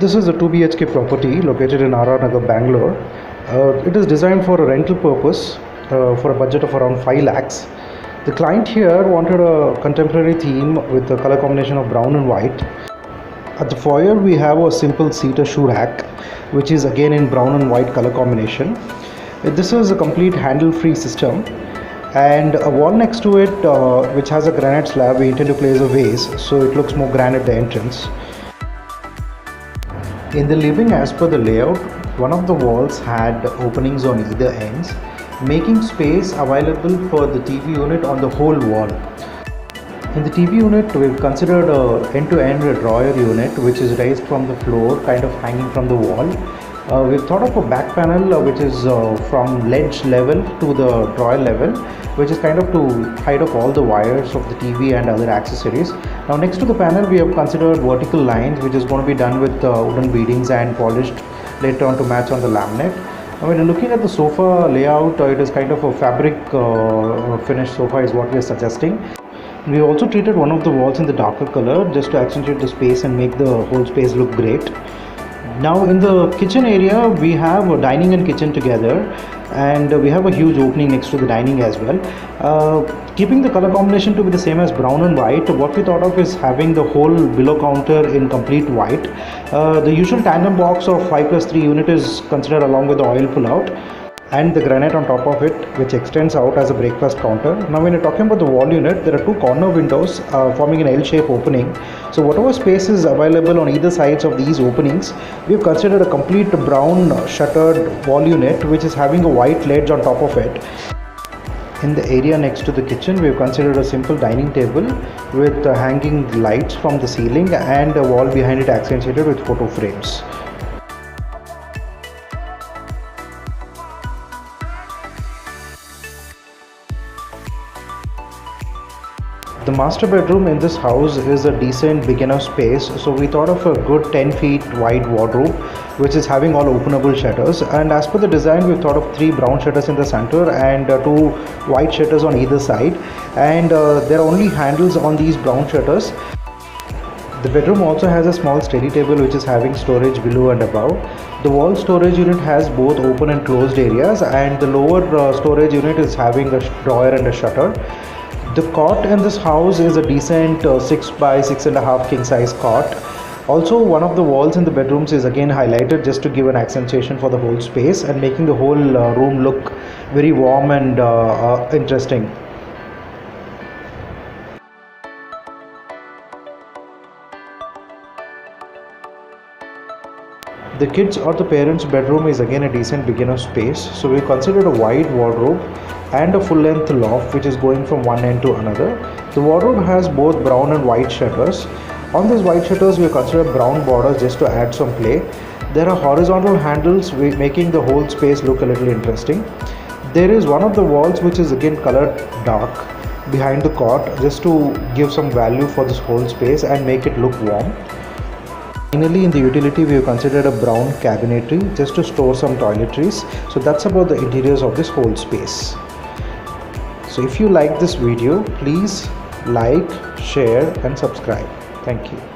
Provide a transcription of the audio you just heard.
This is a 2 BHK property located in RR Nagar, Bangalore. It is designed for a rental purpose for a budget of around 5 lakhs. The client here wanted a contemporary theme with a color combination of brown and white. At the foyer we have a simple seater shoe rack which is again in brown and white color combination. This is a complete handle-free system, and a wall next to it which has a granite slab. We intend to place a vase so it looks more grand at the entrance. In the living, as per the layout, one of the walls had openings on either ends, making space available for the TV unit on the whole wall. In the TV unit, we've considered a end-to-end drawer unit which is raised from the floor, kind of hanging from the wall. We've thought of a back panel which is from ledge level to the drawer level, which is kind of to hide off all the wires of the TV and other accessories. Now next to the panel we have considered vertical lines which is going to be done with wooden beadings and polished later on to match on the laminate. Now when you're looking at the sofa layout, it is kind of a fabric finished sofa is what we are suggesting. We also treated one of the walls in the darker color just to accentuate the space and make the whole space look great. Now in the kitchen area we have a dining and kitchen together, and we have a huge opening next to the dining as well. Keeping the color combination to be the same as brown and white, what we thought of is having the whole below counter in complete white. The usual tandem box of 5+3 unit is considered along with the oil pull-out, and the granite on top of it which extends out as a breakfast counter. Now when you're talking about the wall unit, there are two corner windows forming an L-shaped opening. So whatever space is available on either sides of these openings, we've considered a complete brown shuttered wall unit which is having a white ledge on top of it. In the area next to the kitchen, we've considered a simple dining table with hanging lights from the ceiling and a wall behind it accentuated with photo frames. The master bedroom in this house is a decent big enough space, so we thought of a good 10 feet wide wardrobe which is having all openable shutters, and as per the design we thought of 3 brown shutters in the center and 2 white shutters on either side, and there are only handles on these brown shutters. The bedroom also has a small study table which is having storage below and above. The wall storage unit has both open and closed areas, and the lower storage unit is having a drawer and a shutter. The cot in this house is a decent 6 by 6.5 king size cot. Also, one of the walls in the bedrooms is again highlighted just to give an accentuation for the whole space and making the whole room look very warm and interesting. The kids or the parents' bedroom is again a decent beginner space, so we considered a wide wardrobe and a full-length loft which is going from one end to another. The wardrobe has both brown and white shutters. On these white shutters we considered brown borders just to add some play. There are horizontal handles making the whole space look a little interesting. There is one of the walls which is again colored dark behind the cot just to give some value for this whole space and make it look warm. Finally, in the utility we have considered a brown cabinetry just to store some toiletries. So that's about the interiors of this whole space. So if you like this video, please like, share and subscribe. Thank you.